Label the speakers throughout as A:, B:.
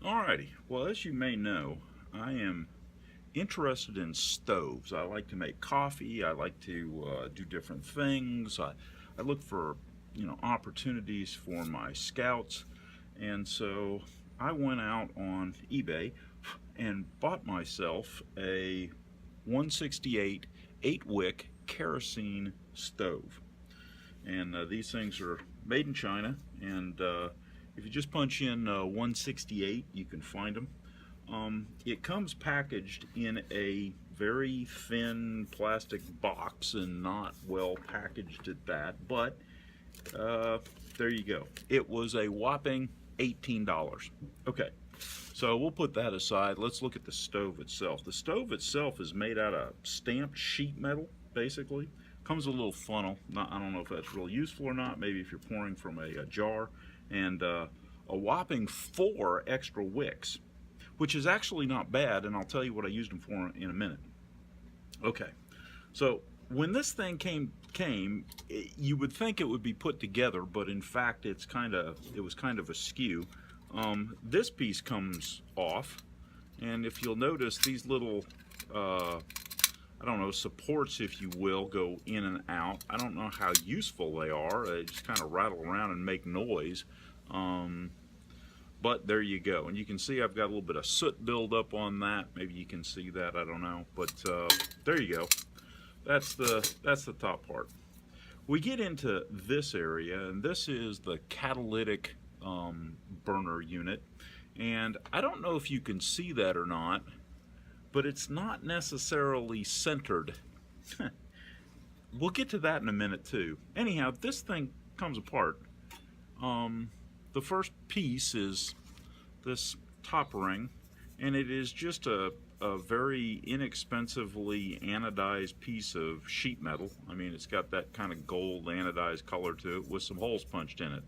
A: Alrighty, well, as you may know, I am interested in stoves. I like to make coffee. I like to do different things. I look for, opportunities for my scouts. And so I went out on eBay and bought myself a 168 8-wick kerosene stove. And these things are made in China. And if you just punch in 168, you can find them. It comes packaged in a very thin plastic box and not well packaged at that, but there you go. It was a whopping $18. Okay, so we'll put that aside. Let's look at the stove itself. The stove itself is made out of stamped sheet metal, basically. Comes with a little funnel. I don't know if that's really useful or not. Maybe if you're pouring from a jar. And a whopping 4 extra wicks, which is actually not bad, and I'll tell you what I used them for in a minute. Okay, so when this thing came, you would think it would be put together, but in fact it was kind of askew. This piece comes off, and if you'll notice, these little I don't know, supports, if you will, go in and out. I don't know how useful they are. They just kind of rattle around and make noise. But there you go. And you can see I've got a little bit of soot buildup on that. Maybe you can see that, I don't know. But there you go. That's the top part. We get into this area, and this is the catalytic burner unit. And I don't know if you can see that or not, but it's not necessarily centered. We'll get to that in a minute too. Anyhow, this thing comes apart. The first piece is this top ring, and it is just a very inexpensively anodized piece of sheet metal. I mean, it's got that kind of gold anodized color to it with some holes punched in it.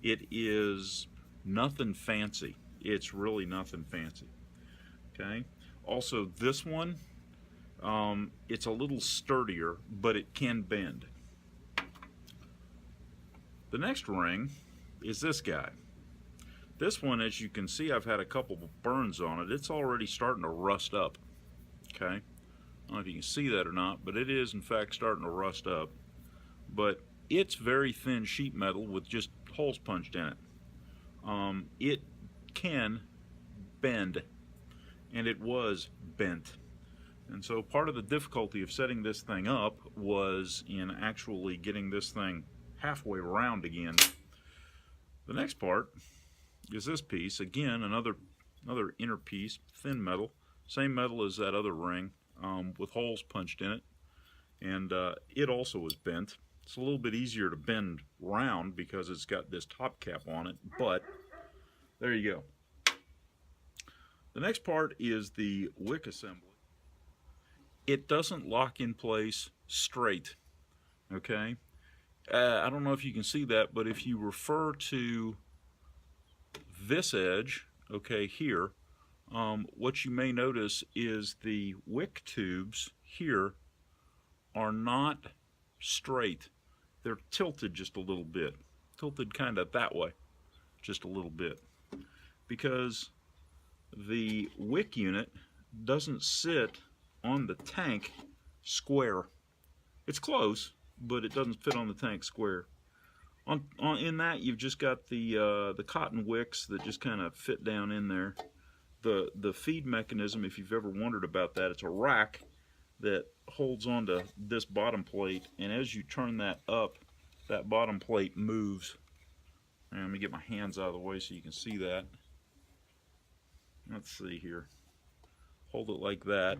A: It is nothing fancy. It's really nothing fancy. Okay. Also, this one, it's a little sturdier, but it can bend. The next ring is this guy. This one, as you can see, I've had a couple of burns on it. It's already starting to rust up. Okay, I don't know if you can see that or not, but it is in fact starting to rust up. But it's very thin sheet metal with just holes punched in it. It can bend, and it was bent. And so part of the difficulty of setting this thing up was in actually getting this thing halfway around again. The next part is this piece. Again, another inner piece, thin metal, same metal as that other ring, with holes punched in it, and it also was bent. It's a little bit easier to bend round because it's got this top cap on it, but there you go. The next part is the wick assembly. It doesn't lock in place straight, okay? I don't know if you can see that, but if you refer to this edge, okay, here, what you may notice is the wick tubes here are not straight. They're tilted just a little bit, tilted kind of that way, just a little bit, because the wick unit doesn't sit on the tank square. It's close, but it doesn't fit on the tank square. In that, you've just got the cotton wicks that just kind of fit down in there. The feed mechanism, if you've ever wondered about that, it's a rack that holds onto this bottom plate, and as you turn that up, that bottom plate moves. And let me get my hands out of the way so you can see that. Let's see here. Hold it like that.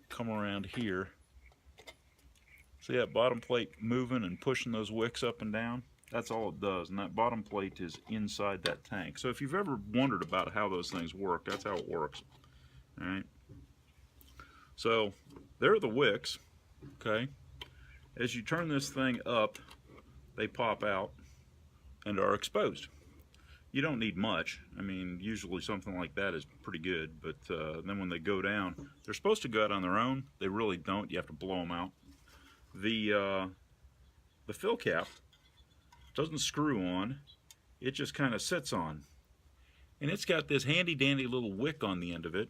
A: Come around here. See that bottom plate moving and pushing those wicks up and down? That's all it does, and that bottom plate is inside that tank. So if you've ever wondered about how those things work, that's how it works. All right. So there are the wicks, okay? As you turn this thing up, they pop out and are exposed. You don't need much. I mean, usually something like that is pretty good, but then when they go down, they're supposed to go out on their own. They really don't. You have to blow them out. The fill cap doesn't screw on. It just kind of sits on. And it's got this handy dandy little wick on the end of it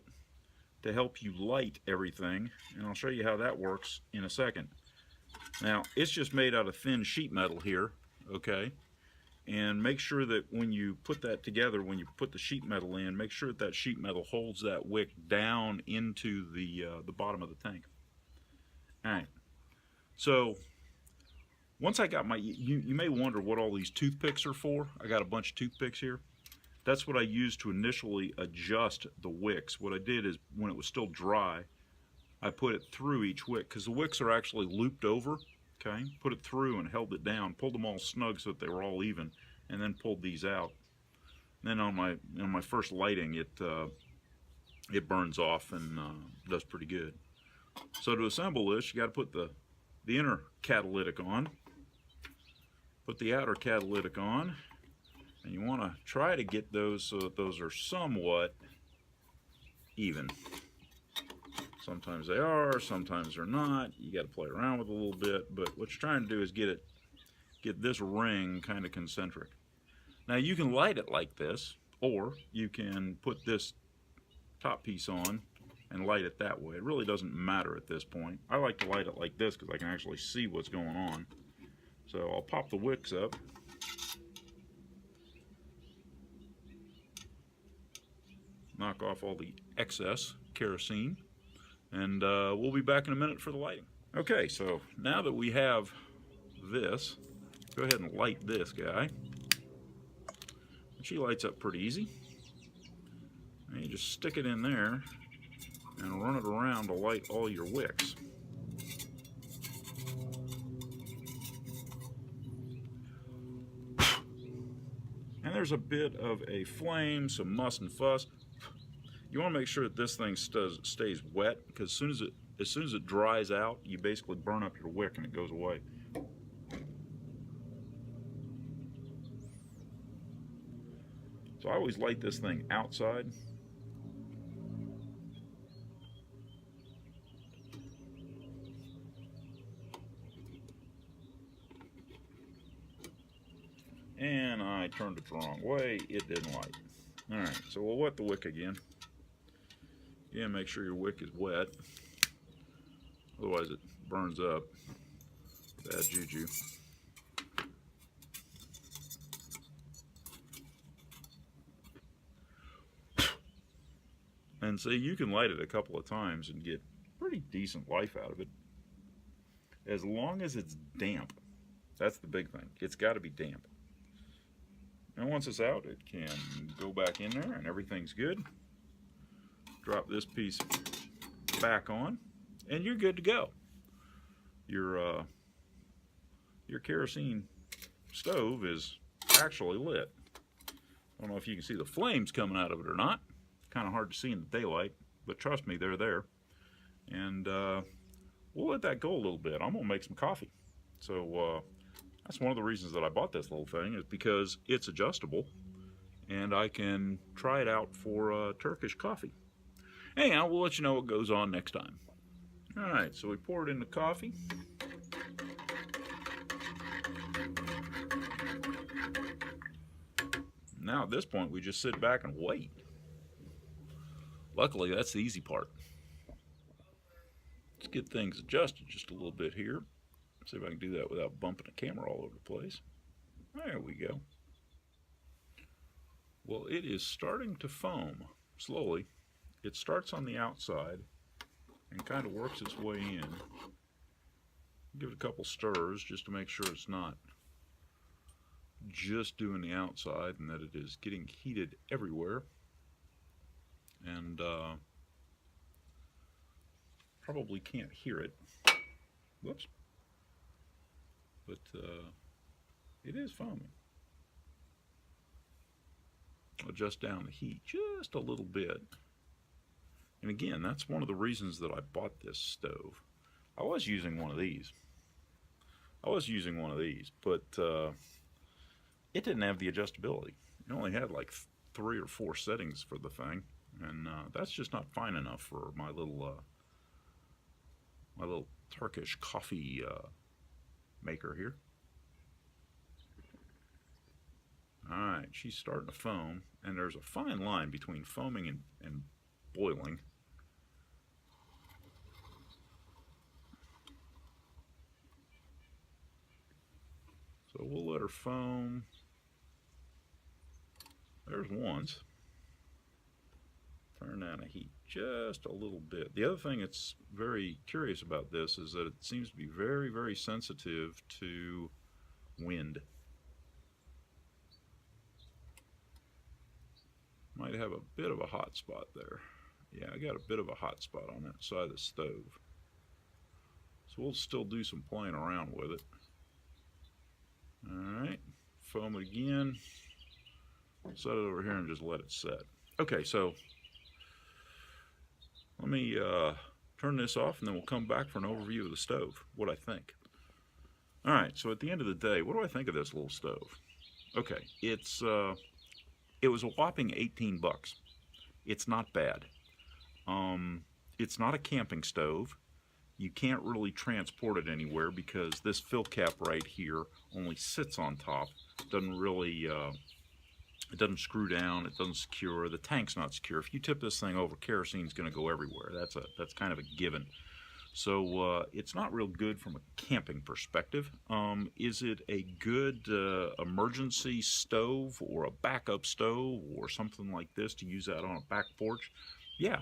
A: to help you light everything, and I'll show you how that works in a second. Now, it's just made out of thin sheet metal here, okay? And make sure that when you put that together, when you put the sheet metal in, make sure that that sheet metal holds that wick down into the bottom of the tank. All right, so once I got my, you may wonder what all these toothpicks are for. I got a bunch of toothpicks here. That's what I used to initially adjust the wicks. What I did is, when it was still dry, I put it through each wick, because the wicks are actually looped over, okay? Put it through and held it down, pulled them all snug so that they were all even, and then pulled these out. And then on my first lighting, it burns off and does pretty good. So to assemble this, you got to put the inner catalytic on, put the outer catalytic on, and you want to try to get those so that those are somewhat even. Sometimes they are, sometimes they're not. You got to play around with it a little bit, but what you're trying to do is get this ring kind of concentric. Now you can light it like this, or you can put this top piece on and light it that way. It really doesn't matter at this point. I like to light it like this because I can actually see what's going on. So I'll pop the wicks up. Knock off all the excess kerosene, and we'll be back in a minute for the lighting. Okay, so now that we have this, go ahead and light this guy. She lights up pretty easy. And you just stick it in there and run it around to light all your wicks. And there's a bit of a flame, some muss and fuss. You want to make sure that this thing stays wet, because as soon as it dries out, you basically burn up your wick and it goes away. So I always light this thing outside. And I turned it the wrong way, it didn't light. Alright, so we'll wet the wick again. Again, make sure your wick is wet, otherwise it burns up. Bad juju. And see, you can light it a couple of times and get pretty decent life out of it, as long as it's damp. That's the big thing. It's got to be damp. And once it's out, it can go back in there and everything's good. Drop this piece back on and you're good to go. Your kerosene stove is actually lit. I don't know if you can see the flames coming out of it or not. Kind of hard to see in the daylight, but trust me, they're there. And we'll let that go a little bit. I'm gonna make some coffee. So that's one of the reasons that I bought this little thing, is because it's adjustable and I can try it out for Turkish coffee. Anyhow, we'll let you know what goes on next time. All right, so we pour it in the coffee. Now at this point, we just sit back and wait. Luckily, that's the easy part. Let's get things adjusted just a little bit here. See if I can do that without bumping the camera all over the place. There we go. Well, it is starting to foam slowly. It starts on the outside and kind of works its way in. Give it a couple stirs just to make sure it's not just doing the outside and that it is getting heated everywhere. And probably can't hear it. Whoops. But it is foaming. Adjust down the heat just a little bit. And again, that's one of the reasons that I bought this stove. I was using one of these. But it didn't have the adjustability. It only had like 3 or 4 settings for the thing, and that's just not fine enough for my little Turkish coffee maker here. Alright, she's starting to foam, and there's a fine line between foaming and boiling. So we'll let her foam. There's once. Turn down the heat just a little bit. The other thing that's very curious about this is that it seems to be very, very sensitive to wind. Might have a bit of a hot spot there. Yeah, I got a bit of a hot spot on that side of the stove. So we'll still do some playing around with it. Alright, foam it again. Set it over here and just let it set. Okay, so let me turn this off and then we'll come back for an overview of the stove, what I think. Alright, so at the end of the day, what do I think of this little stove? Okay, it was a whopping 18 bucks. It's not bad. It's not a camping stove. You can't really transport it anywhere because this fill cap right here only sits on top. Doesn't really, it doesn't screw down, it doesn't secure, the tank's not secure. If you tip this thing over, kerosene's gonna go everywhere. That's kind of a given. So it's not real good from a camping perspective. Is it a good emergency stove or a backup stove or something like this to use out on a back porch? Yeah.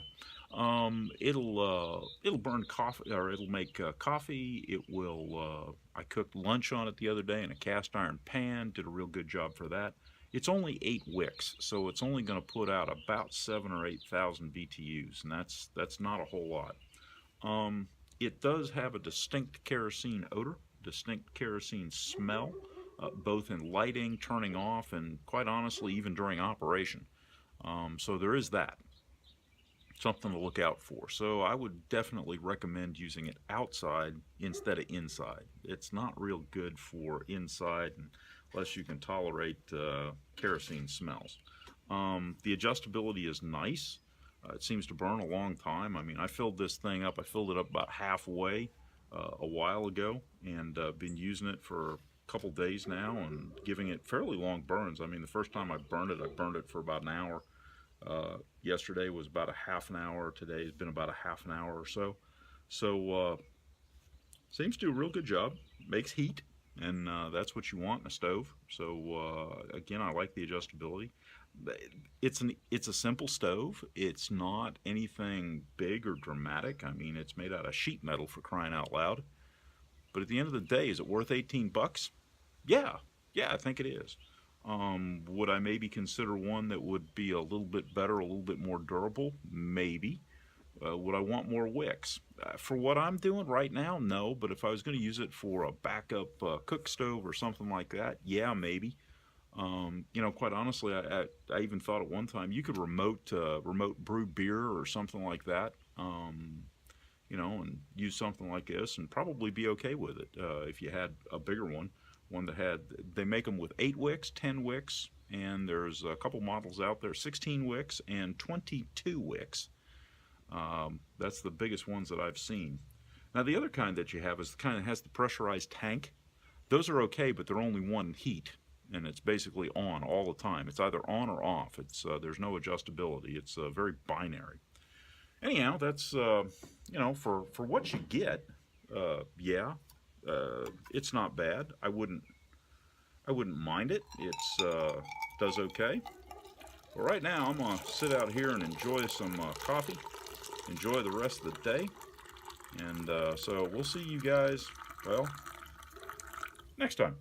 A: It'll burn coffee, or it'll make coffee. It will. I cooked lunch on it the other day in a cast iron pan. Did a real good job for that. It's only 8 wicks, so it's only going to put out about 7,000 or 8,000 BTUs, and that's not a whole lot. It does have a distinct kerosene odor, distinct kerosene smell, both in lighting, turning off, and quite honestly, even during operation. So there is that. Something to look out for. So I would definitely recommend using it outside instead of inside. It's not real good for inside unless you can tolerate kerosene smells. The adjustability is nice. It seems to burn a long time. I mean, I filled this thing up. I filled it up about halfway a while ago, and been using it for a couple days now and giving it fairly long burns. I mean, the first time I burned it for about an hour. Yesterday was about a half an hour. Today has been about a half an hour or so. So seems to do a real good job. Makes heat, and that's what you want in a stove. So again, I like the adjustability. It's a simple stove. It's not anything big or dramatic. I mean, it's made out of sheet metal, for crying out loud. But at the end of the day, is it worth 18 bucks? Yeah, I think it is. Would I maybe consider one that would be a little bit better, a little bit more durable? Maybe. Would I want more wicks? For what I'm doing right now, no. But if I was going to use it for a backup cook stove or something like that, yeah, maybe. You know, quite honestly, I even thought at one time you could remote brew beer or something like that. You know, and use something like this and probably be okay with it if you had a bigger one. One that had, they make them with 8 wicks, 10 wicks, and there's a couple models out there, 16 wicks and 22 wicks. That's the biggest ones that I've seen. Now the other kind that you have is the kind that has the pressurized tank. Those are okay, but they're only one heat, and it's basically on all the time. It's either on or off. It's there's no adjustability. It's very binary. Anyhow, that's you know, for what you get, yeah. It's not bad. I wouldn't mind it. It's does okay. But right now, I'm gonna sit out here and enjoy some coffee, enjoy the rest of the day, and so we'll see you guys, well, next time.